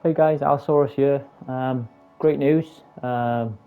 Hey guys, Alsaurus here. Great news. I'm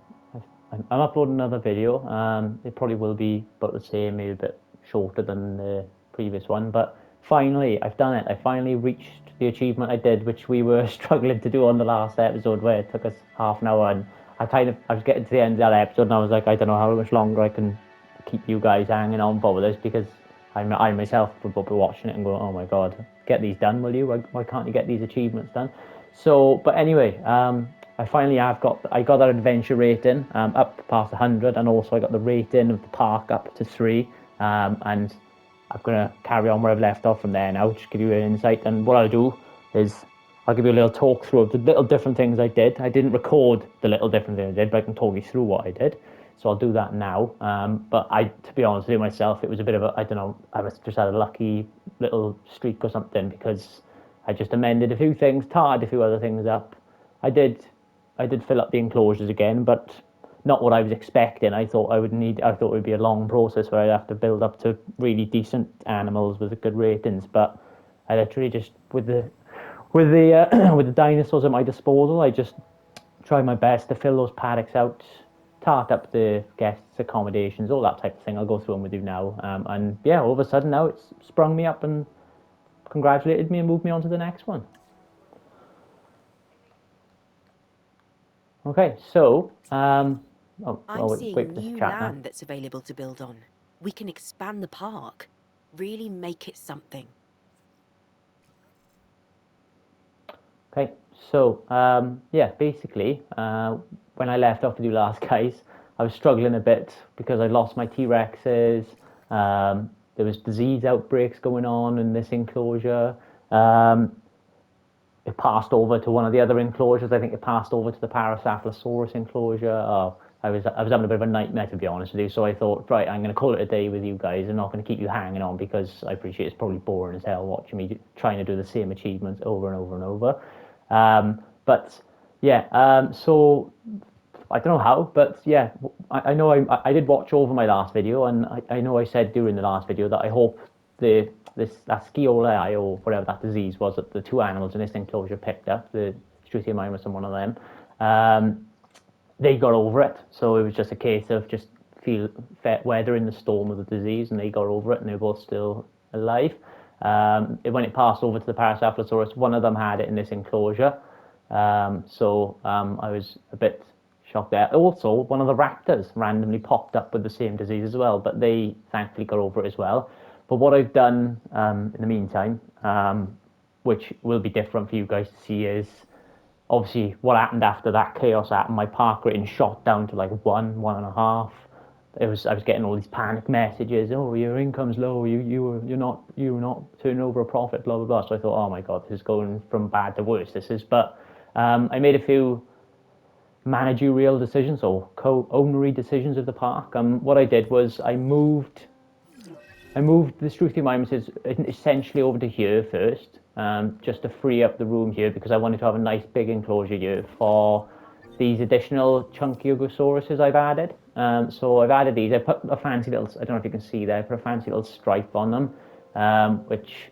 uploading another video. It probably will be about the same, maybe a bit shorter than the previous one. But finally, I've done it. I finally reached the achievement I did, which we were struggling to do on the last episode, where it took us half an hour. And I was getting to the end of that episode, and I was like, I don't know how much longer I can keep you guys hanging on for this because I myself would be watching it and going, oh my god, get these done, will you? Why can't you get these achievements done? So, but anyway, I finally have I got that adventure rating up past 100, and also I got the rating of the park up to 3. And I'm gonna carry on where I've left off from there now, just give you an insight. And what I'll do is I'll give you a little talk through of the little different things I did. I didn't record the little different things I did, but I can talk you through what I did. So I'll do that now. But to be honest with you myself, it was a bit of a, I don't know, I was just had a lucky little streak or something because I just amended a few things, tarred a few other things up. I did, I did fill up the enclosures again, but not what I was expecting. I thought it would be a long process where I'd have to build up to really decent animals with good ratings. But I literally just with the dinosaurs at my disposal, I just tried my best to fill those paddocks out, tart up the guests' accommodations, all that type of thing. I'll go through them with you now. And yeah, all of a sudden now it's sprung me up and congratulated me and moved me on to the next one. Okay, so I'm wait seeing for this new chat now. land that's available to build on. We can expand the park, really make it something. Okay, so yeah, basically, when I left off with you last, guys, I was struggling a bit because I lost my T Rexes. There was disease outbreaks going on in this enclosure. Um, it passed over to one of the other enclosures. I think it passed over to the Paracephalosaurus enclosure. Oh, I was having a bit of a nightmare, to be honest with you. So I thought, right, I'm going to call it a day with you guys. I'm not going to keep you hanging on because I appreciate it's probably boring as hell watching me trying to do the same achievements over and over and over. But yeah, so I don't know how, but yeah, I know I did watch over my last video, and I know I said during the last video that I hope that scioli or whatever that disease was that the two animals in this enclosure picked up, the Struthiomimus and one of them, they got over it. So it was just a case of just weathering the storm of the disease, and they got over it, and they're both still alive. When it passed over to the Paracephalosaurus, one of them had it in this enclosure. I was a bit shocked there. Also, one of the raptors randomly popped up with the same disease as well, but they thankfully got over it as well. But what I've done in the meantime, which will be different for you guys to see, is obviously what happened after that chaos happened. My park rating shot down to like 1.5. I was getting all these panic messages. Oh, your income's low. You're not turning over a profit. Blah blah blah. So I thought, oh my god, this is going from bad to worse. This is. But I made a few managerial decisions or co-ownery decisions of the park. What I did was I moved the Struthi Mimes essentially over to here first, just to free up the room here because I wanted to have a nice big enclosure here for these additional Chunkyogosaurus I've added. So I've added these. I put a fancy little, I don't know if you can see there, I put a fancy little stripe on them, which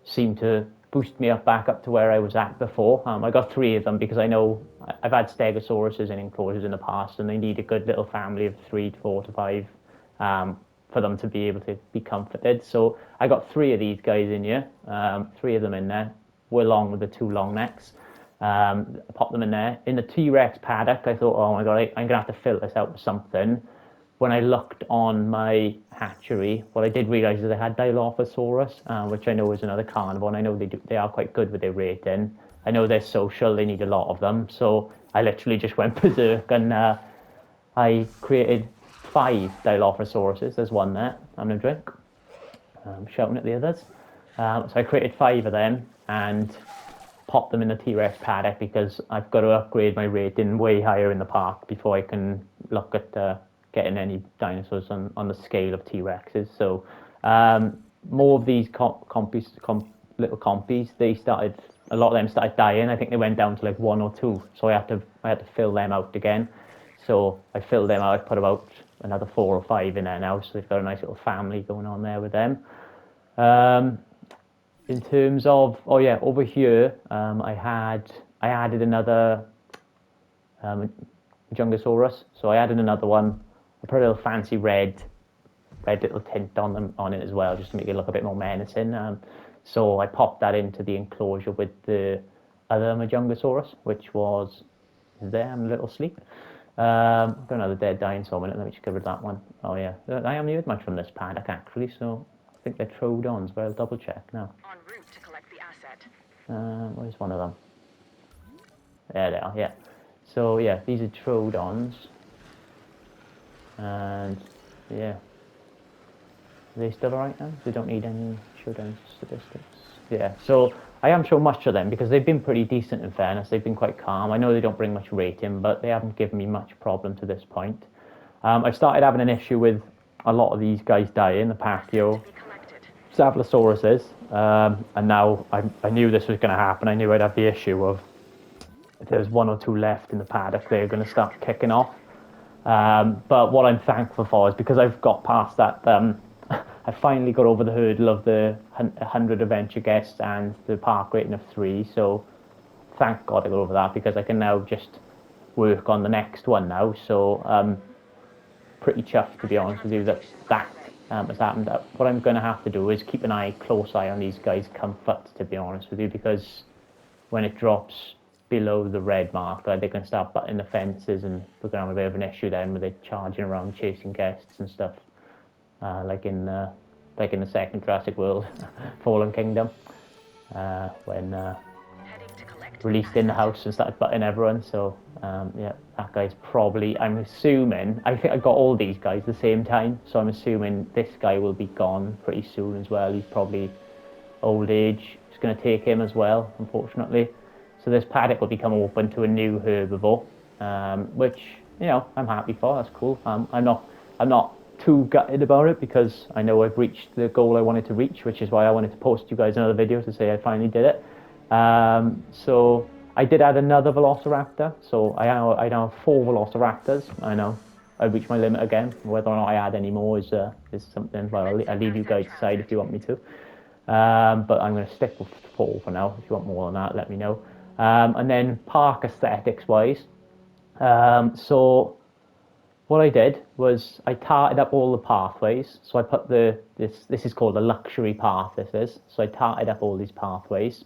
seemed to boost me up back up to where I was at before. I got 3 of them because I know I've had Stegosauruses in enclosures in the past, and they need a good little family of 3 to 4 to 5 for them to be able to be comforted. So I got 3 of these guys in here, 3 of them in there, along with the 2 long necks. Pop them in there. In the T Rex paddock, I thought, oh my god, I'm gonna have to fill this out with something. When I looked on my hatchery, what I did realize is I had Dilophosaurus, which I know is another carnivore, and I know they are quite good with their rating. I know they're social; they need a lot of them. So I literally just went berserk and I created 5 Dilophosauruses. There's one there. I'm gonna drink. I'm shouting at the others. So I created 5 of them and popped them in the T-Rex paddock because I've got to upgrade my rating way higher in the park before I can look at getting any dinosaurs on the scale of T-Rexes. So more of these little compies, a lot of them started dying. I think they went down to like 1 or 2. So I had to fill them out again. So I filled them out. I put about another 4 or 5 in there now. So they've got a nice little family going on there with them. In terms of, oh yeah, over here, I added another Jungosaurus. So I added another one. I put a little fancy red little tint on it as well, just to make it look a bit more menacing. So I popped that into the enclosure with the other Majungasaurus, which was there. I'm a little asleep. Got another dead dinosaur minute. Let me just get rid of that one. Oh yeah, I haven't heard much from this paddock actually, so I think they're Troodons, but I'll double check now. En route to collect the asset. Where's one of them? There they are. Yeah. So yeah, these are Troodons, and yeah, are they still alright now? They don't need any showdown statistics. Yeah. So I haven't shown much of them because they've been pretty decent in fairness. They've been quite calm. I know they don't bring much rating, but they haven't given me much problem to this point. I started having an issue with a lot of these guys dying, the Pachyo, Zablosauruses, and now I knew this was going to happen. I knew I'd have the issue of if there's one or two left in the paddock, they're going to start kicking off. But what I'm thankful for is because I've got past that, I finally got over the hurdle of the 100 adventure guests and the park rating of 3. So thank God I got over that because I can now just work on the next one now. So pretty chuffed, to be honest with you, that has happened. What I'm going to have to do is keep an close eye on these guys' comfort, to be honest with you, because when it drops below the red marker, they can start butting the fences, and we're going to have a bit of an issue then with it charging around chasing guests and stuff, like in the second Jurassic World, Fallen Kingdom, when released in the house and started butting everyone. So yeah, that guy's probably, I'm assuming, I think I got all these guys at the same time, so I'm assuming this guy will be gone pretty soon as well. He's probably old age. It's going to take him as well, unfortunately. So this paddock will become open to a new herbivore, which, you know, I'm happy for. That's cool. I'm not too gutted about it because I know I've reached the goal I wanted to reach, which is why I wanted to post you guys another video to say I finally did it. So I did add another Velociraptor. So I now have 4 Velociraptors. I know I reached my limit again. Whether or not I add any more is something. Well, I'll leave you guys to decide if you want me to. But I'm going to stick with 4 for now. If you want more than that, let me know. And then park aesthetics wise, so what I did was I tarted up all the pathways. So I put this is called a luxury path. This is so I tarted up all these pathways,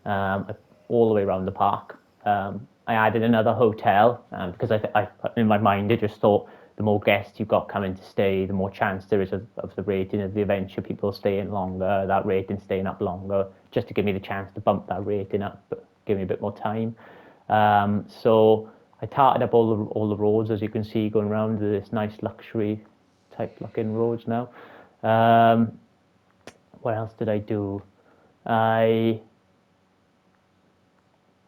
all the way around the park. I added another hotel because I in my mind I just thought the more guests you've got coming to stay, the more chance there is of the rating of the adventure people staying longer, that rating staying up longer, just to give me the chance to bump that rating up, but give me a bit more time. So I tarted up all the roads, as you can see, going around this nice luxury type looking roads now. What else did I do? Oh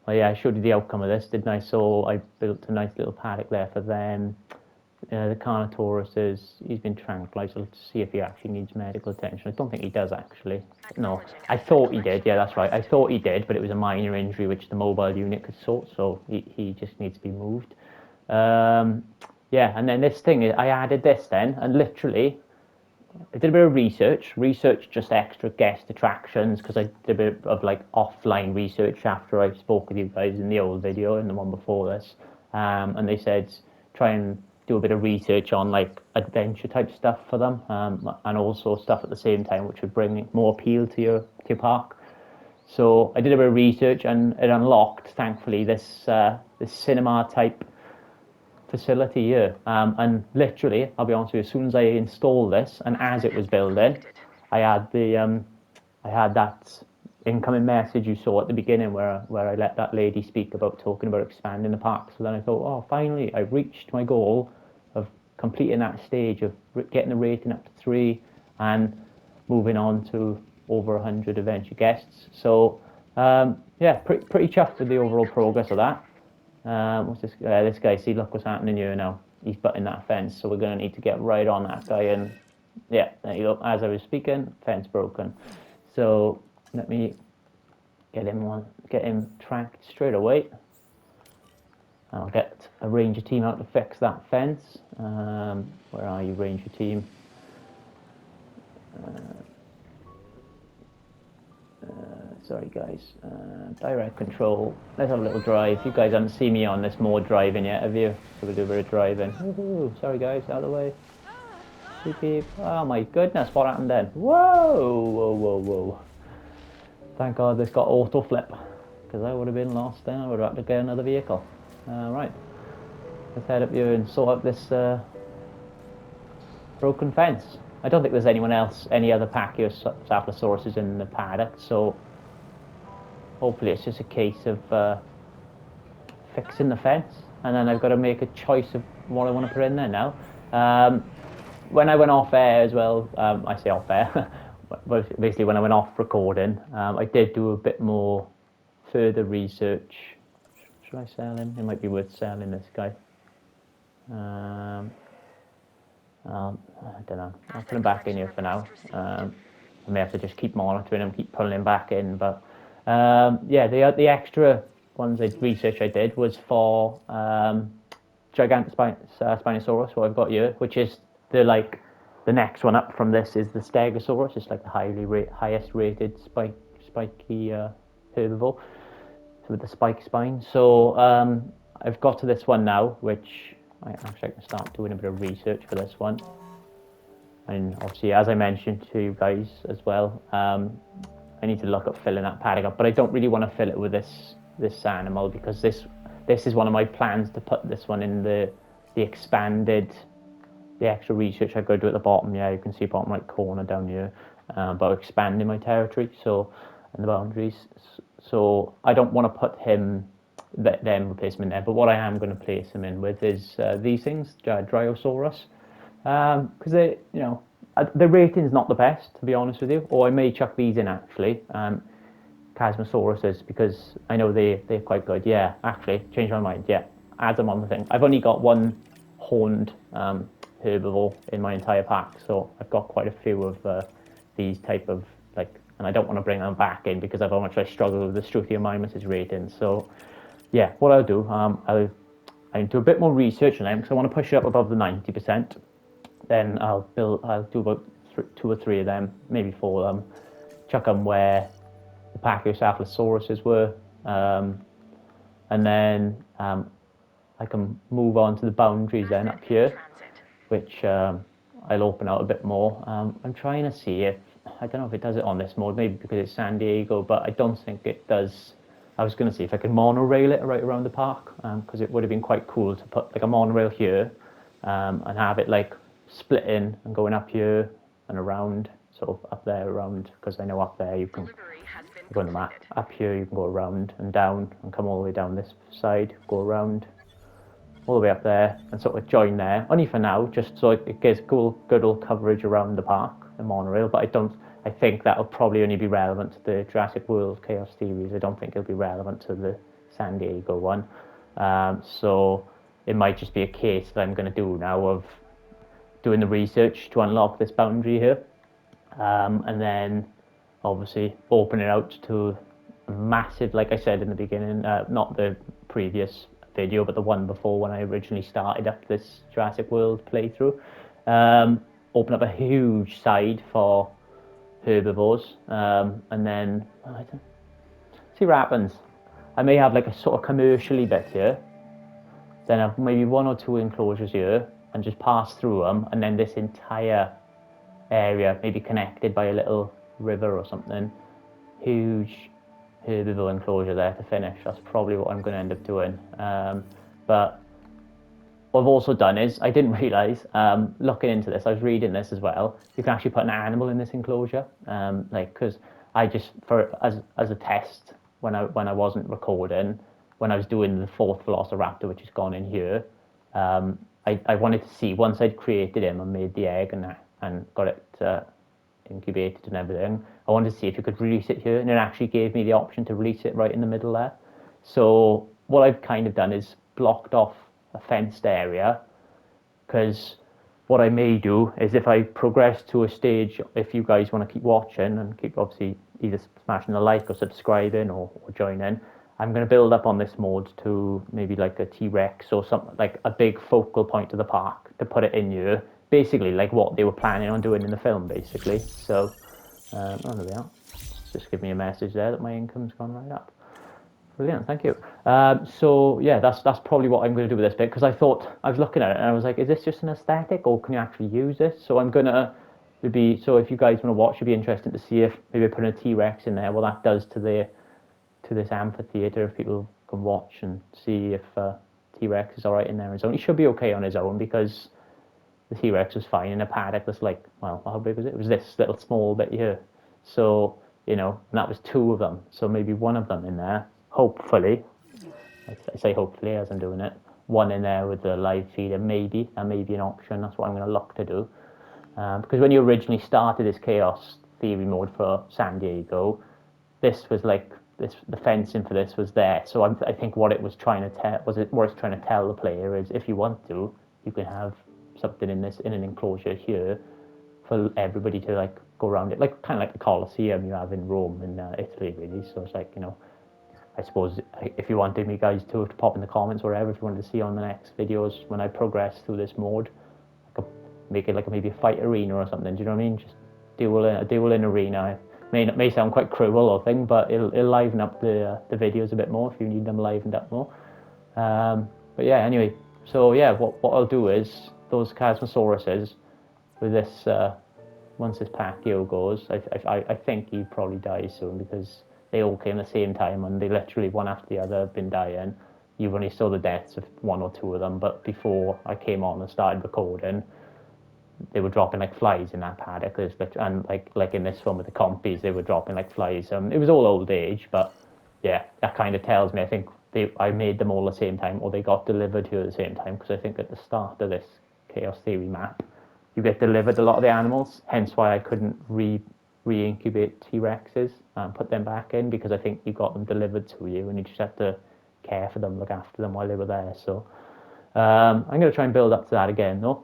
yeah, I showed you the outcome of this, didn't I? So I built a nice little paddock there for them. The Carnotaurus he's been tranquilized. Let's see if he actually needs medical attention. I don't think he does actually. No, I thought he did. Yeah, that's right. I thought he did, but it was a minor injury which the mobile unit could sort. So he just needs to be moved. Yeah, and then this thing, I added this then, and literally I did a bit of research just extra guest attractions because I did a bit of like offline research after I spoke with you guys in the old video and the one before this, and they said try and do a bit of research on like adventure type stuff for them, and also stuff at the same time which would bring more appeal to your park. So I did a bit of research and it unlocked, thankfully, this cinema type facility here. And literally, I'll be honest with you, as soon as I installed this and as it was building, I had that incoming message you saw at the beginning where I let that lady speak about talking about expanding the park. So then I thought, oh, finally, I've reached my goal of completing that stage of getting the rating up to 3 and moving on to over 100 adventure guests. So yeah, pretty chuffed with the overall progress of that. What's this? This guy. See, look what's happening here now. He's butting that fence, so we're going to need to get right on that guy. And yeah, there you go. As I was speaking, fence broken. So let me get him tracked straight away. I'll get a ranger team out to fix that fence. Where are you, ranger team? Sorry guys, direct control. Let's have a little drive. You guys haven't seen me on this mode driving yet, have you? So we'll do a bit of driving. Woohoo! Sorry guys, out of the way. Beep beep. Oh my goodness, what happened then? Whoa, whoa, whoa, whoa. Thank God this got auto flip, because I would have been lost then. I would have had to get another vehicle. Right, let's head up here and sort out this broken fence. I don't think there's any other Pachyrhinocephalosaurus in the paddock, so hopefully it's just a case of fixing the fence, and then I've got to make a choice of what I want to put in there now. When I went off air as well, I say off air, but basically when I went off recording, I did do a bit more further research. Should I sell him? It might be worth selling this guy. I don't know. I'll put him back in here for now. I may have to just keep monitoring him, keep pulling him back in. But yeah, the extra ones research I did was for Spinosaurus, what I've got here, which is the next one up from this is the Stegosaurus. It's like the highest rated spiky herbivore, so with the spike spine. So I've got to this one now, which I can start doing a bit of research for this one. And obviously, as I mentioned to you guys as well, I need to look at filling that paddock up, but I don't really want to fill it with this animal, because this is one of my plans to put this one in the expanded, the extra research I've got to do at the bottom. Yeah, you can see bottom right corner down here, about expanding my territory, so, and the boundaries. So I don't want to put them replace him in there, but what I am going to place him in with is these things, Dryosaurus, because they, the rating's not the best, to be honest with you, or I may chuck these in actually, Chasmosauruses, because I know they're quite good. Yeah, actually, changed my mind. Yeah, add them on the thing. I've only got one horned herbivore in my entire pack, so I've got quite a few of these type of and I don't want to bring them back in because of how much I struggle with the Struthiomimus' rating. So yeah, what I'll do, I'll do a bit more research on them because I want to push it up above the 90%. Then I'll do about 2 or 3 of them, maybe 4 of them, chuck them where the Pachyrhinocephalosaurus were, and then I can move on to the boundaries then up here, which I'll open out a bit more. I'm trying to see if, I don't know if it does it on this mode, maybe because it's San Diego, but I don't think it does. I was going to see if I could monorail it right around the park, because it would have been quite cool to put like a monorail here, and have it like splitting and going up here and around, sort of up there around, because I know up there you can go on the map. Up here you can go around and down and come all the way down this side, go around all the way up there and sort of join there, only for now, just so it gives good old coverage around the park, the monorail. But I think that'll probably only be relevant to the Jurassic World Chaos Theories. I don't think it'll be relevant to the San Diego one. So it might just be a case that I'm going to do now of doing the research to unlock this boundary here, and then obviously open it out to a massive, like I said in the beginning, not the previous video, but the one before when I originally started up this Jurassic World playthrough, open up a huge side for herbivores, and then see what happens. I may have like a sort of commercially bit here, then have maybe 1 or 2 enclosures here, and just pass through them, and then this entire area maybe connected by a little river or something. Huge herbivore enclosure there to finish. That's probably what I'm going to end up doing. But what I've also done is, I didn't realise, looking into this, I was reading this as well, you can actually put an animal in this enclosure. Because I just, as a test, when I wasn't recording, when I was doing the 4th Velociraptor, which has gone in here, I wanted to see, once I'd created him and made the egg and got it incubated and everything, I wanted to see if you could release it here, and it actually gave me the option to release it right in the middle there. So what I've kind of done is blocked off a fenced area, because what I may do is, if I progress to a stage, if you guys want to keep watching and keep obviously either smashing the like or subscribing or joining, I'm going to build up on this mode to maybe like a T-Rex or something, like a big focal point of the park to put it in here, basically like what they were planning on doing in the film, basically. So there we are. just give me a message there that my income's gone right up. Brilliant, thank you. So yeah, that's probably what I'm going to do with this bit, because I was looking at it and I was like, is this just an aesthetic or can you actually use this? So I'm gonna so if you guys want to watch, it'd be interesting to see if maybe putting a T-Rex in there, what that does to this amphitheater. If people can watch and see if T-Rex is all right in there on his own. He should be okay on his own because the T-Rex was fine in a paddock that's like, well, how big was it? It was this little small bit here. So, and that was two of them. So maybe one of them in there, hopefully, I say hopefully as I'm doing it, one in there with the live feeder, maybe. That may be an option. That's what I'm going to look to do. Because when you originally started this Chaos Theory mode for San Diego, this was like, the fencing for this was there. So I think what it was trying to tell, what it's trying to tell the player is, if you want to, you can have something in an enclosure here for everybody to like go around it, like kind of like the Colosseum you have in Rome in Italy, really. So it's like, I suppose if you wanted me guys to pop in the comments or whatever, if you wanted to see on the next videos when I progress through this mode, I could make it like maybe a fight arena or something. Do you know what I mean? Just a duel in arena. May sound quite cruel or thing, but it'll liven up the videos a bit more if you need them livened up more. But yeah, anyway, so yeah, what I'll do is those Chasmosauruses with this. Once this Pacquiao goes, I think he probably dies soon, because they all came at the same time and they literally one after the other have been dying. You've only saw the deaths of one or two of them, but before I came on and started recording, they were dropping like flies in that paddock. And like in this one with the compies, they were dropping like flies. It was all old age, but yeah, that kind of tells me I think I made them all at the same time, or they got delivered here at the same time, because I think at the start of this Chaos Theory map, you get delivered a lot of the animals, hence why I couldn't re-incubate T-Rexes and put them back in, because I think you got them delivered to you and you just had to care for them, look after them while they were there. So I'm going to try and build up to that again though.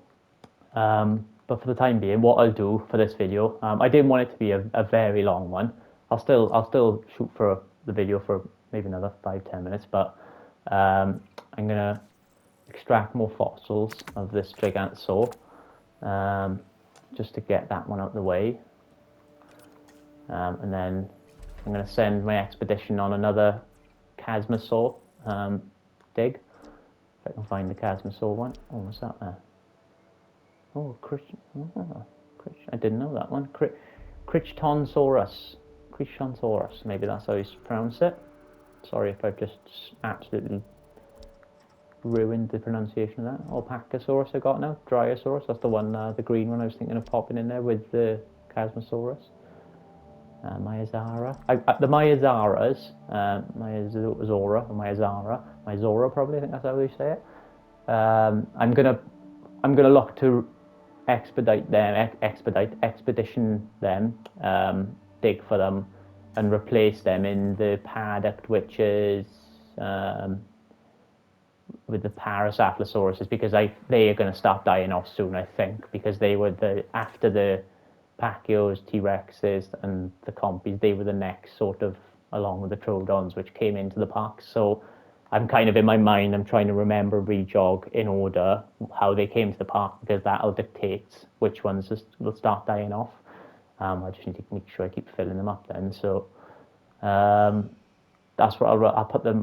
But for the time being, what I'll do for this video, I didn't want it to be a very long one. I'll still shoot for the video for maybe another 5-10 minutes, but I'm going to extract more fossils of this Gigantosaur. Just to get that one out of the way, and then I'm going to send my expedition on another Chasmosaur dig. If I can find the Chasmosaur one. Oh, what's that there? Oh, I didn't know that one. Crichtonsaurus. Maybe that's how you pronounce it. Sorry if I've just absolutely ruined the pronunciation of that. Alpacasaurus I got now. Dryosaurus, that's the one, the green one I was thinking of popping in there with the Chasmosaurus. Myazara. The Myazaras, Myazara probably, I think that's how they say it. I'm gonna look to expedition them, dig for them, and replace them in the paddock, which is with the Parasaurolosaurus, because they are going to start dying off soon, I think, because they were after the Pacquiaos, T-Rexes, and the Compies, they were the next sort of, along with the Troodons, which came into the park. So I'm kind of in my mind, I'm trying to remember, re-jog in order how they came to the park, because that'll dictate which ones will start dying off. I just need to make sure I keep filling them up then. So that's what I'll put the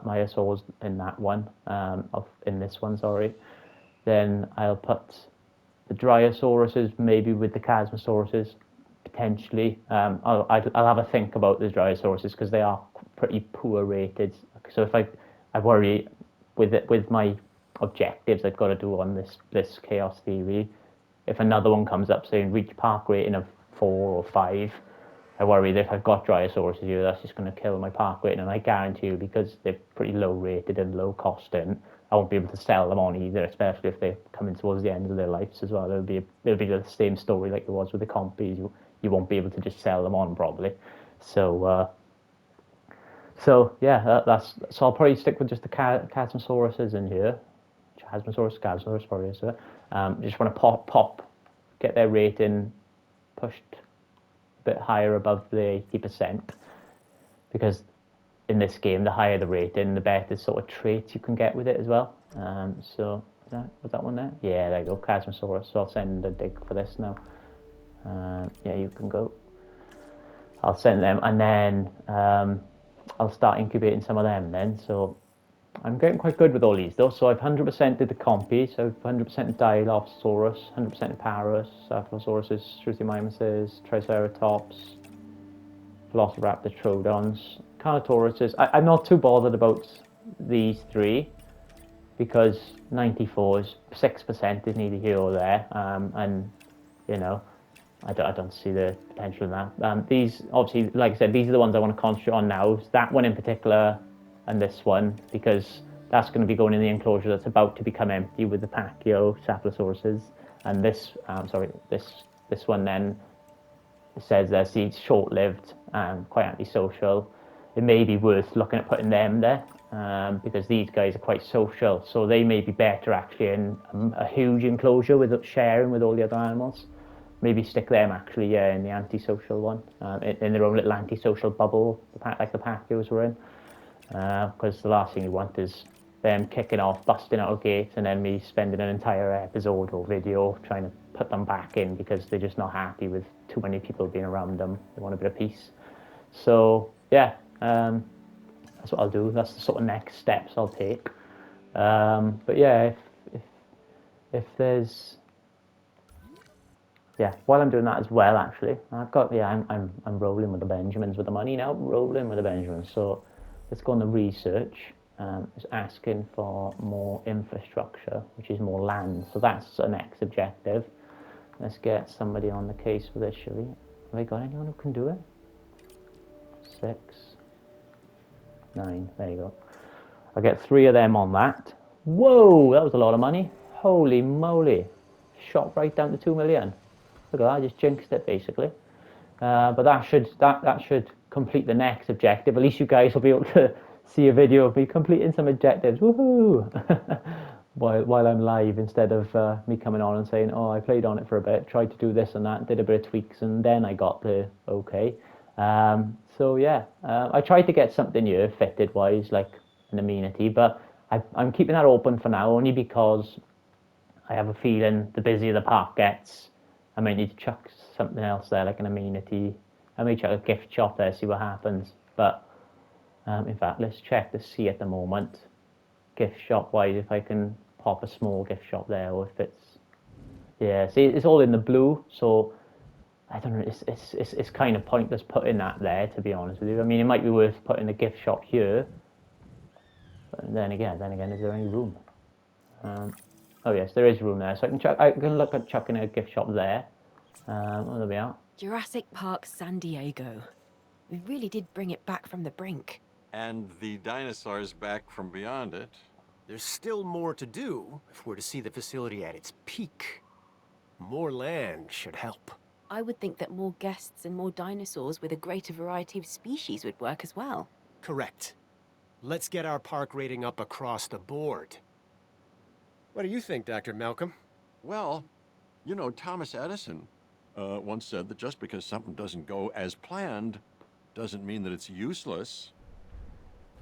Myosaurs in that one, in this one, sorry. Then I'll put the Dryasauruses maybe with the Chasmosauruses, potentially. I'll have a think about the Dryasauruses, because they are pretty poor rated. So if I worry with my objectives I've got to do on this Chaos Theory, if another one comes up saying reach park rating of 4 or 5, I worry that if I've got Dryasauruses here, that's just going to kill my park rating. And I guarantee you, because they're pretty low rated and low costing, I won't be able to sell them on either, especially if they're coming towards the end of their lives as well. It'll be the same story like it was with the compies. You won't be able to just sell them on probably. So yeah, so I'll probably stick with just the Chasmosauruses in here. Chasmosaurus probably is it. Just want to get their rating pushed a bit higher above the 80%, because in this game, the higher the rating, the better sort of traits you can get with it as well. So was that one there? Yeah, there you go, Chasmosaurus. So I'll send a dig for this now. Yeah, you can go. I'll send them, and then I'll start incubating some of them then. So I'm getting quite good with all these though. So I've 100% did the compies. So I've 100% Dilophosaurus, 100% Parus, Cephalosaurus, Struthiomimuses, Triceratops, Velociraptor, Troodons, Carnotauruses. I'm not too bothered about these three because 94 is 6% is neither here or there, and you know I don't see the potential in that. These obviously, like I said, these are the ones I want to concentrate on now. That one in particular, and this one because that's going to be going in the enclosure that's about to become empty with the Pachyo Cephalosauruses, and this this one then says it's short-lived and quite antisocial. It may be worth looking at putting them there because these guys are quite social, so they may be better actually in a huge enclosure with sharing with all the other animals. Maybe stick them actually in the antisocial one, in their own little antisocial bubble, like the Pachyos were in. Because the last thing you want is them kicking off, busting out a gate, and then me spending an entire episode or video trying to put them back in because they're just not happy with too many people being around them. They want a bit of peace. So yeah, that's what I'll do. That's the sort of next steps I'll take. But yeah, if there's while I'm doing that as well, actually, I'm rolling with the Benjamins with the money now. Rolling with the Benjamins. So let's go on the research. It's asking for more infrastructure, which is more land. So that's the next objective. Let's get somebody on the case for this, shall we? Have I got anyone who can do it? 6, 9. There you go. I'll get 3 of them on that. Whoa, that was a lot of money. Holy moly. Shot right down to 2 million. Look at that, I just jinxed it basically. But that should complete the next objective. At least you guys will be able to see a video of me completing some objectives. Woohoo! while I'm live instead of me coming on and saying, oh, I played on it for a bit, tried to do this and that, did a bit of tweaks, and then I got the okay. So yeah, I tried to get something here fitted wise, like an amenity, but I'm keeping that open for now only because I have a feeling the busier the park gets, I might need to chuck something else there, like an amenity. I may chuck a gift shop there, see what happens. But in fact, let's check to see at the moment, gift shop wise, if I can pop a small gift shop there, or if it's see, it's all in the blue, so I don't know. It's kind of pointless putting that there, to be honest with you. I mean, it might be worth putting a gift shop here, but then again, is there any room? Oh yes, there is room there, so I can look at chucking a gift shop there. Oh, there we are. Jurassic Park San Diego. We really did bring it back from the brink. And the dinosaurs back from beyond it. There's still more to do if we're to see the facility at its peak. More land should help. I would think that more guests and more dinosaurs with a greater variety of species would work as well. Correct. Let's get our park rating up across the board. What do you think, Dr. Malcolm? Well, you know, Thomas Edison once said that just because something doesn't go as planned doesn't mean that it's useless.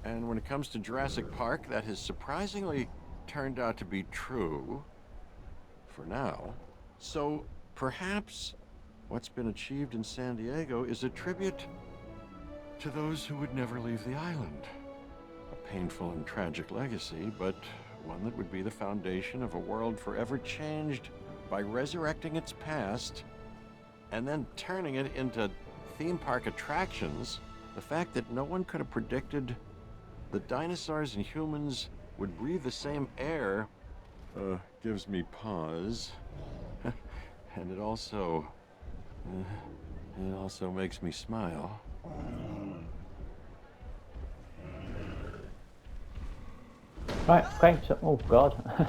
And when it comes to Jurassic Park, that has surprisingly turned out to be true for now. So perhaps what's been achieved in San Diego is a tribute to those who would never leave the island. A painful and tragic legacy, but one that would be the foundation of a world forever changed by resurrecting its past and then turning it into theme park attractions. The fact that no one could have predicted that dinosaurs and humans would breathe the same air gives me pause. And it also makes me smile. Right, okay, so, oh god,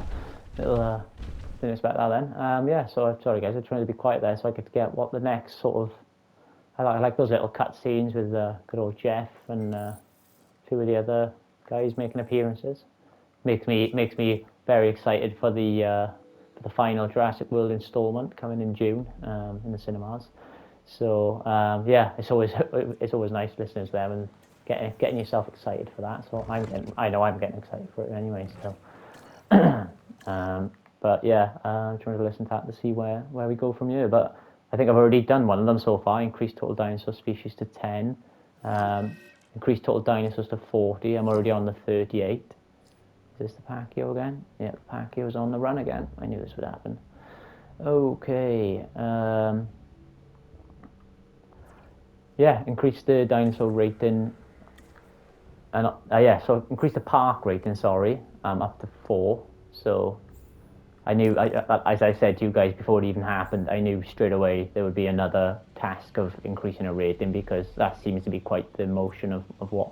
little, didn't expect that then. Yeah, so sorry guys, I'm trying to be quiet there so I could get what the next sort of, I like those little cut scenes with good old Jeff and a few of the other guys making appearances. Makes me very excited for the final Jurassic World installment coming in June in the cinemas. So yeah, it's always nice listening to them and getting yourself excited for that. So I know I'm getting excited for it anyway. So, but yeah, I'm trying to listen to that to see where we go from here. But I think I've already done one of them so far. Increased total dinosaur species to 10. Increased total dinosaurs to 40. I'm already on the 38. Is this the Pacquiao again? Yeah, the Pacquiao's on the run again. I knew this would happen. Okay. Yeah, increase the dinosaur rating. And yeah, so increase the park rating, sorry, up to 4. So I knew, as I said to you guys before it even happened, I knew straight away there would be another task of increasing a rating, because that seems to be quite the motion of what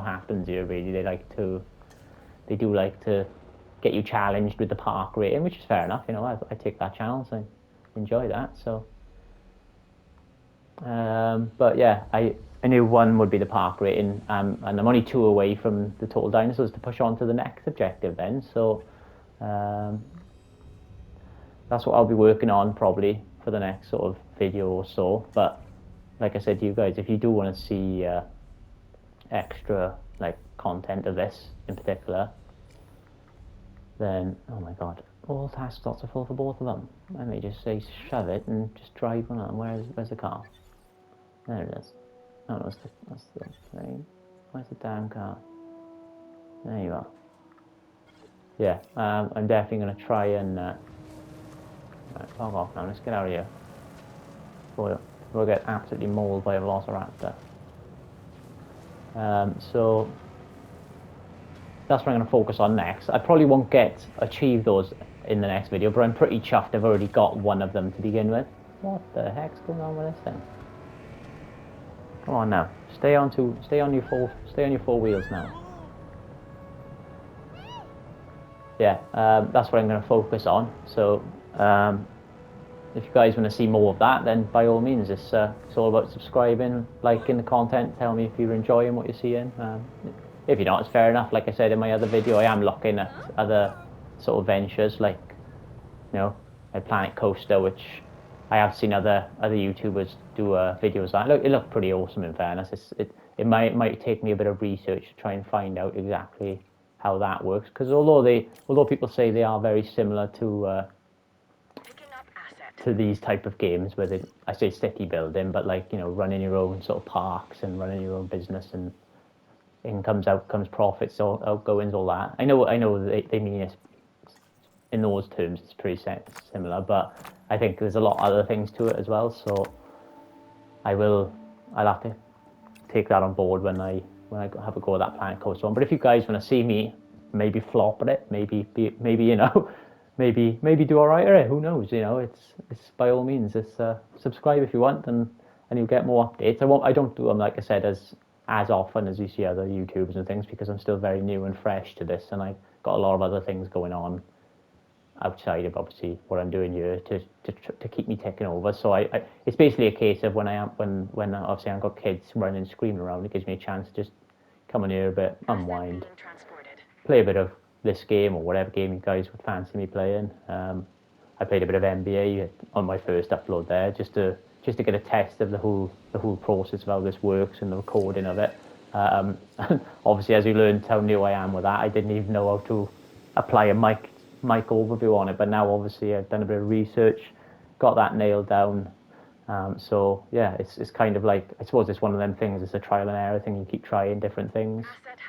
happens here, really. They do like to get you challenged with the park rating, which is fair enough, you know. I take that challenge, I enjoy that, so. But yeah, I knew 1 would be the park rating, and I'm only 2 away from the total dinosaurs to push on to the next objective then, so that's what I'll be working on probably for the next sort of video or so. But like I said to you guys, if you do want to see extra like content of this in particular, then oh my god, all task slots are full for both of them. I may just say shove it and just drive one on. Where's the car? There it is. Oh, that's the plane. Where's the damn car? There you are. Yeah, I'm definitely going to try and right, fuck off now. Let's get out of here. We'll get absolutely mauled by a velociraptor. So that's what I'm going to focus on next. I probably won't achieve those in the next video, but I'm pretty chuffed I've already got one of them to begin with. What the heck's going on with this thing? Come on now, stay on your four wheels now. Yeah, that's what I'm going to focus on. So if you guys want to see more of that, then by all means, it's all about subscribing, liking the content, tell me if you're enjoying what you're seeing. If you're not, it's fair enough. Like I said in my other video, I am looking at other sort of ventures, like, you know, like Planet Coaster, which I have seen other YouTubers do videos on. It looked pretty awesome, in fairness. It might take me a bit of research to try and find out exactly how that works, because although people say they are very similar to these type of games where I say city building, but like, you know, running your own sort of parks and running your own business and incomes, outcomes, profits, outgoings, all that. I know they mean it in those terms. It's pretty similar, but I think there's a lot of other things to it as well. So I'll have to take that on board when I have a go at that Planet Coaster one. But if you guys want to see me maybe flop at it, maybe you know, maybe do all right at it. Who knows? You know, it's by all means, it's subscribe if you want, and you'll get more updates. I don't do them, like I said, as often as you see other YouTubers and things, because I'm still very new and fresh to this, and I've got a lot of other things going on outside of obviously what I'm doing here to keep me ticking over. So it's basically a case of when obviously I've got kids running, screaming around, it gives me a chance to just come in here a bit, unwind, play a bit of this game or whatever game you guys would fancy me playing. I played a bit of NBA on my first upload there, just to get a test of the whole process of how this works and the recording of it. Obviously, as you learned how new I am with that, I didn't even know how to apply a mic overview on it, but now obviously I've done a bit of research, got that nailed down. So yeah, it's kind of like, I suppose it's one of them things. It's a trial and error thing. You keep trying different things,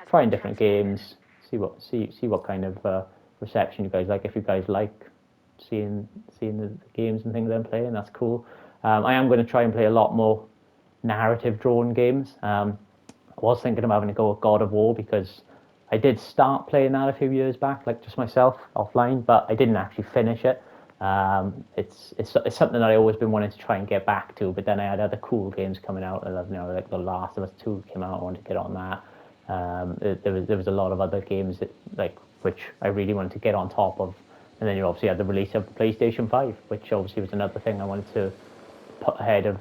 trying different games, see what kind of reception you guys like. If you guys like seeing the games and things I'm playing, that's cool. I am going to try and play a lot more narrative drawn games. I was thinking of having a go at God of War, because I did start playing that a few years back, like just myself offline, but I didn't actually finish it. It's something that I always been wanting to try and get back to, but then I had other cool games coming out, and you know, like The Last of Us 2 came out. I wanted to get on that. There was a lot of other games which I really wanted to get on top of, and then you obviously had the release of the PlayStation 5, which obviously was another thing I wanted to put ahead of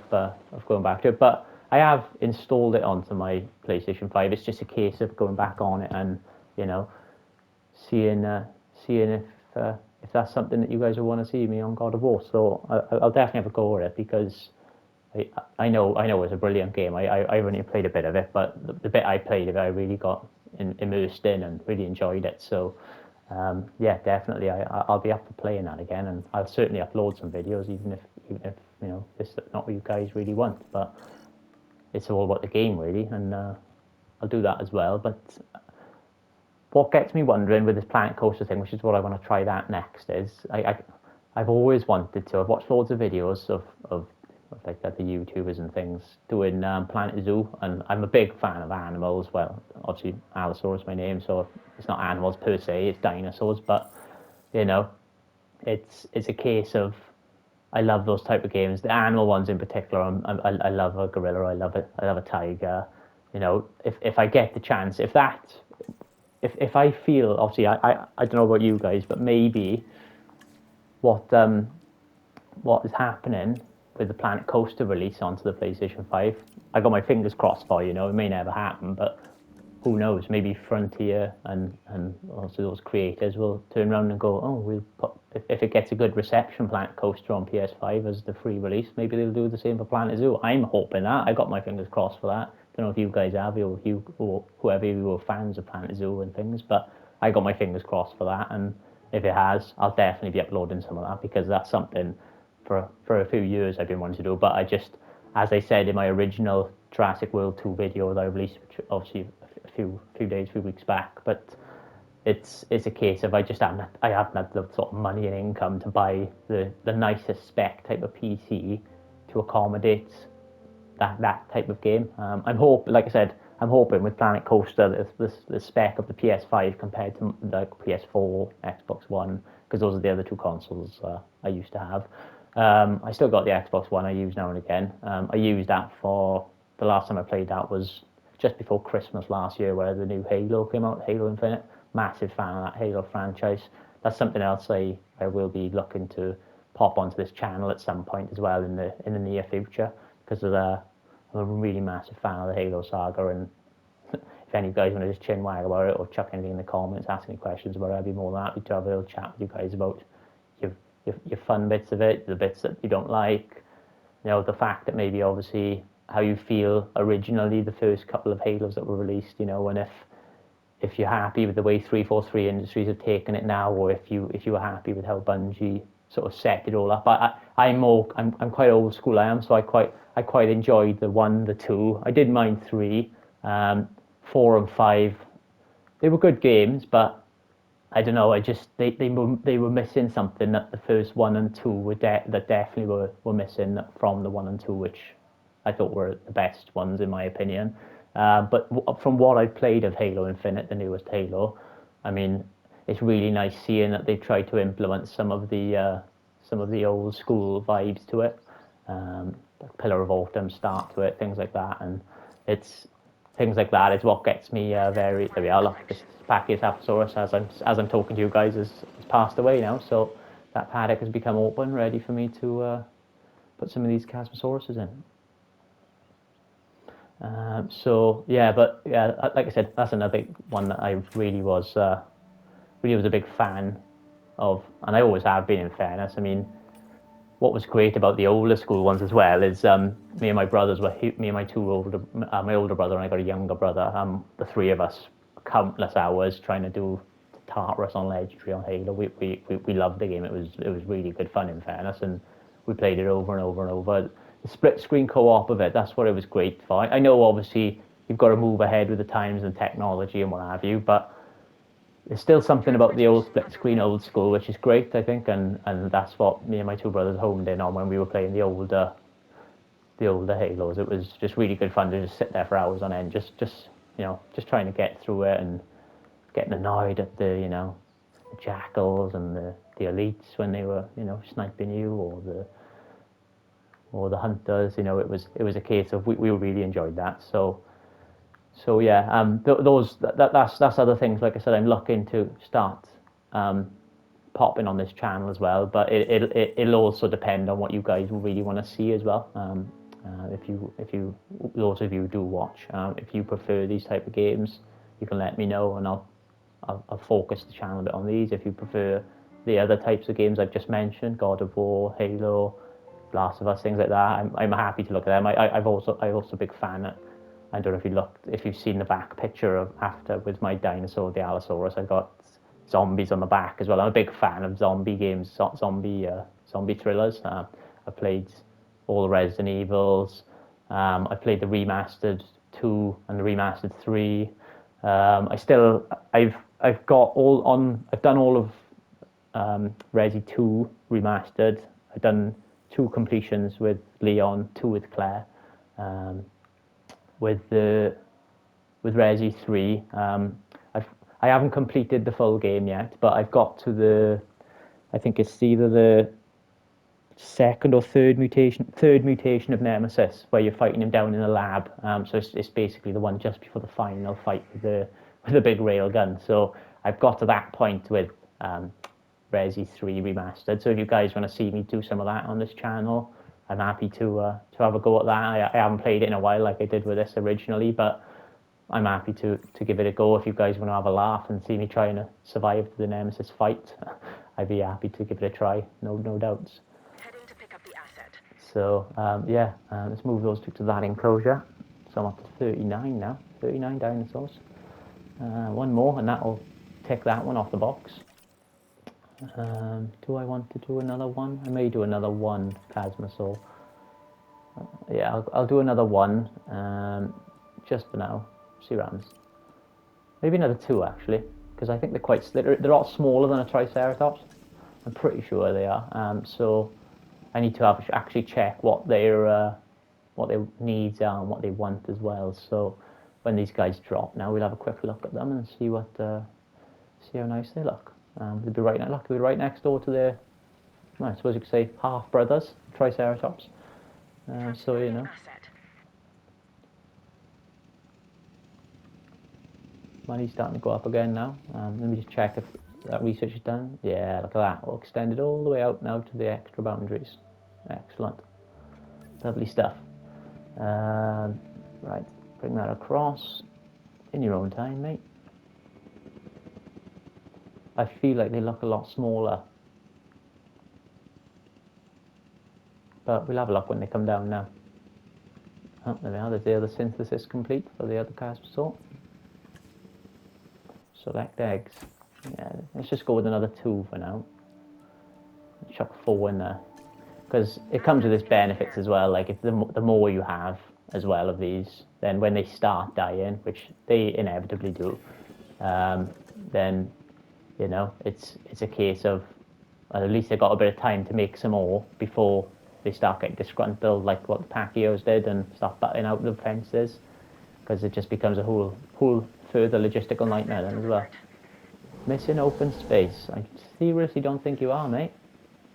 going back to it. But I have installed it onto my PlayStation 5. It's just a case of going back on it and, you know, seeing if that's something that you guys will want to see me on God of War. So I'll definitely have a go at it, because I know it's a brilliant game. I've only played a bit of it, but the bit I played of it, I really got immersed in and really enjoyed it. So yeah, definitely I'll be up for playing that again, and I'll certainly upload some videos, even if this is not what you guys really want. But it's all about the game, really, and I'll do that as well. But what gets me wondering with this Planet Coaster thing, which is what I want to try that next, is I've always wanted to. I've watched loads of videos of like the YouTubers and things doing Planet Zoo, and I'm a big fan of animals. Well, obviously Allosaurus is my name, so it's not animals per se, it's dinosaurs. But it's a case of I love those type of games. The animal ones in particular, I love a gorilla. I love it. I love a tiger. If I get the chance, if I feel, obviously I don't know about you guys, but maybe what is happening with the Planet Coaster release onto the PlayStation 5, I got my fingers crossed for, it may never happen, but who knows, maybe Frontier and also those creators will turn around and go, oh, we'll put, if it gets a good reception, Planet Coaster on PS5 as the free release, maybe they'll do the same for Planet Zoo. I'm hoping that. I got my fingers crossed for that. Don't know if you guys have, or whoever you are fans of Planet Zoo and things, but I got my fingers crossed for that, and if it has, I'll definitely be uploading some of that, because that's something for a few years I've been wanting to do. But I just, as I said in my original Jurassic World 2 video that I released, which obviously a few weeks back, but it's a case of I haven't had the sort of money and income to buy the nicest spec type of PC to accommodate that type of game. Like I said, I'm hoping with Planet Coaster, the spec of the PS5 compared to like PS4, Xbox One, because those are the other two consoles I used to have. I still got the Xbox One I use now and again. I used that for, the last time I played that was just before Christmas last year, where the new Halo came out, Halo Infinite. Massive fan of that Halo franchise. That's something else I will be looking to pop onto this channel at some point as well in the near future, because I'm a really massive fan of the Halo saga, and if any of you guys want to just chin wag about it or chuck anything in the comments, ask any questions about it, I'd be more than happy to have a little chat with you guys about your fun bits of it, the bits that you don't like, the fact that maybe obviously how you feel originally the first couple of Halos that were released, and if you're happy with the way 343 Industries have taken it now, or if you were happy with how Bungie sort of set it all up. I'm quite old school, I am, so I quite enjoyed the 1, the 2. I did mind 3, 4 and 5. They were good games, but I don't know. They were missing something that the first 1 and 2 that definitely were missing from the 1 and 2, which I thought were the best ones in my opinion. But from what I've played of Halo Infinite, the newest Halo, I mean, it's really nice seeing that they've tried to implement some of the old school vibes to it, the Pillar of Autumn start to it, things like that, and it's things like that is what gets me very. There we are. Look, this Pachycephalosaurus, as I'm talking to you guys, has passed away now, so that paddock has become open, ready for me to put some of these Chasmosauruses in. So yeah, but yeah, like I said, that's another one that I really was a big fan of, and I always have been, in fairness. I mean, what was great about the older school ones as well is me and my brothers me and my my older brother, and I got a younger brother. The three of us, countless hours trying to do Tartarus on Legendary on Halo. We loved the game. It was really good fun, in fairness, and we played it over and over and over. The split screen co-op of it, that's what it was great for. I know obviously you've got to move ahead with the times and technology and what have you, but there's still something about the old split screen old school which is great, I think, and that's what me and my two brothers honed in on when we were playing the older Halos. It was just really good fun to just sit there for hours on end, just trying to get through it and getting annoyed at the jackals and the elites when they were sniping you, or the hunters. It was a case of we really enjoyed that. So yeah, that's other things. Like I said, I'm looking to start popping on this channel as well, but it'll also depend on what you guys really want to see as well. If you those of you who do watch, if you prefer these type of games, you can let me know, and I'll focus the channel a bit on these. If you prefer the other types of games I've just mentioned, God of War, Halo, Last of Us, things like that, I'm happy to look at them. I'm also a big fan. I don't know if you've seen the back picture of after with my dinosaur, the Allosaurus. I've got zombies on the back as well. I'm a big fan of zombie games, zombie thrillers. I played all the Resident Evils. I played the remastered 2 and the remastered 3. I've done all of Resi 2 remastered. I've done 2 completions with Leon, 2 with Claire. With Resi 3, I haven't completed the full game yet, but I've got to I think it's either the second or third mutation of Nemesis, where you're fighting him down in a lab. So it's basically the one just before the final fight with the big railgun. So I've got to that point with Resi 3 remastered. So if you guys want to see me do some of that on this channel, I'm happy to have a go at that. I haven't played it in a while like I did with this originally, but I'm happy to give it a go. If you guys want to have a laugh and see me trying to survive the Nemesis fight, I'd be happy to give it a try, no doubts. Heading to pick up the asset. So yeah, let's move those two to that enclosure. So I'm up to 39 now, 39 dinosaurs. One more and that'll tick that one off the box. Do I want to do another one? I may do another one Plasmasaur. Yeah, I'll do another one, just for now. See what happens. Maybe another 2 actually, because I think they're a lot smaller than a Triceratops. I'm pretty sure they are. So I need to actually check what their needs are and what they want as well. So when these guys drop, now we'll have a quick look at them and see how nice they look. They'll be right next door to their, I suppose you could say, half brothers, Triceratops. So you know. Asset. Money's starting to go up again now. Let me just check if that research is done. Yeah, look at that. All extended all the way out now to the extra boundaries. Excellent. Lovely stuff. Right, bring that across in your own time, mate. I feel like they look a lot smaller. But we'll have a look when they come down now. Oh, there we are. There's the other synthesis complete for the other Caspasaur. Select eggs. Yeah, let's just go with another 2 for now. Chuck 4 in there. Because it comes with its benefits as well. Like, if the more you have as well of these, then when they start dying, which they inevitably do, then, you know, it's a case of, well, at least they've got a bit of time to make some more before they start getting disgruntled, like what the Pacquiaos did, and start batting out the fences. Because it just becomes a whole further logistical nightmare then as well. Missing open space. I seriously don't think you are, mate.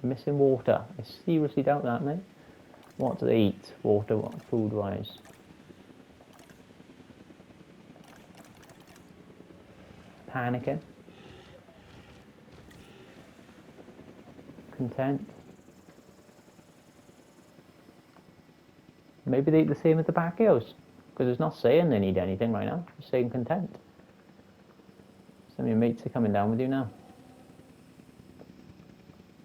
Missing water. I seriously doubt that, mate. What do they eat, water, food-wise? Panicking. Content. Maybe they eat the same as the Pacquiaos. Because it's not saying they need anything right now. It's saying content. Some of your mates are coming down with you now.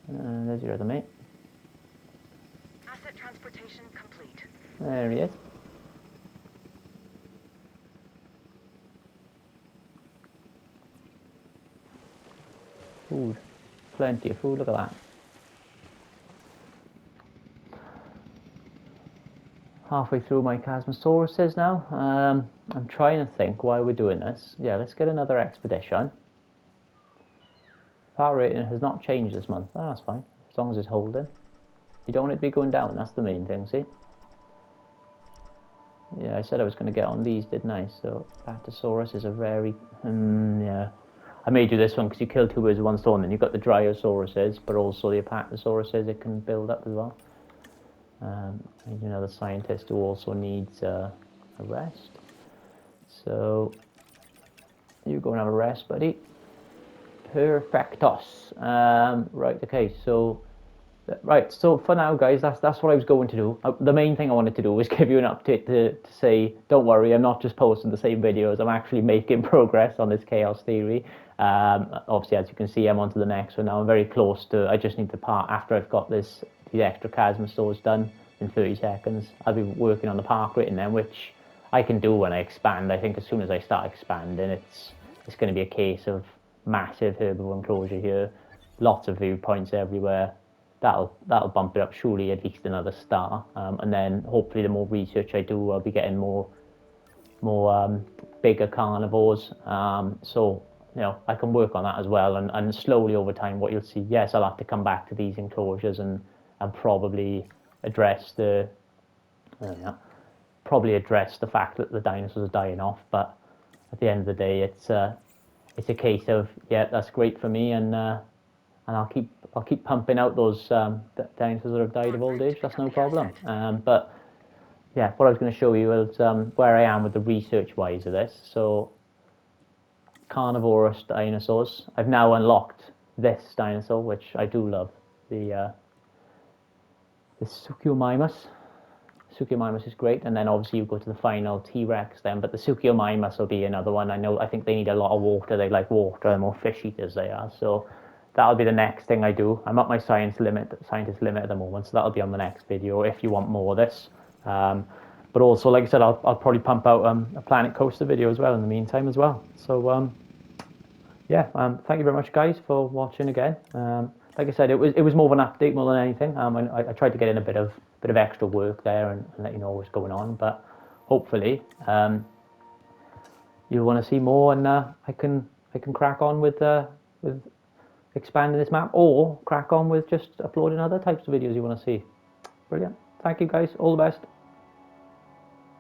There's your other mate. Asset transportation complete. There he is. Food. Plenty of food, look at that. Halfway through my Chasmosauruses now. I'm trying to think why we're doing this. Yeah, let's get another expedition. Power rating has not changed this month. Oh, that's fine, as long as it's holding. You don't want it to be going down, that's the main thing, see? Yeah, I said I was going to get on these, didn't I? So, Apatosaurus is a very... yeah. I made you this one because you kill 2 birds with 1 stone, then you've got the Dryosauruses, but also the Apatosauruses it can build up as well. And another scientist who also needs a rest. So, you go and have a rest, buddy. Perfectos. Right, okay, so... Right, so for now, guys, that's what I was going to do. The main thing I wanted to do was give you an update to say, don't worry, I'm not just posting the same videos, I'm actually making progress on this Chaos Theory. Obviously, as you can see, I'm on to the next one now. I'm very close to, I just need to part, after I've got these extra Chasmosaurs done in 30 seconds, I'll be working on the park rating then, which I can do when I expand. I think as soon as I start expanding, it's going to be a case of massive herbivore enclosure here, lots of viewpoints everywhere. that'll bump it up surely at least another star. And then hopefully the more research I do, I'll be getting more bigger carnivores. So I can work on that as well, and slowly over time, what you'll see, yes, I'll have to come back to these enclosures and probably address the fact that the dinosaurs are dying off. But at the end of the day, it's a case of, yeah, that's great for me, and I'll keep pumping out those dinosaurs that have died of old age. That's no problem. But yeah, what I was going to show you is where I am with the research-wise of this. So carnivorous dinosaurs. I've now unlocked this dinosaur, which I do love. The Suchomimus. Suchomimus is great, and then obviously you go to the final T-Rex then, but the Suchomimus will be another one. I think they need a lot of water. They like water, and more fish eaters they are. So that'll be the next thing I do. I'm at my scientist limit at the moment, so that'll be on the next video if you want more of this. But also, like I said, I'll probably pump out a Planet Coaster video as well in the meantime as well. So yeah, thank you very much, guys, for watching again. Like I said, it was more of an update more than anything. I tried to get in a bit of extra work there and let you know what's going on. But hopefully, you'll want to see more, and I can crack on with expanding this map, or crack on with just uploading other types of videos you want to see. Brilliant. Thank you, guys. All the best.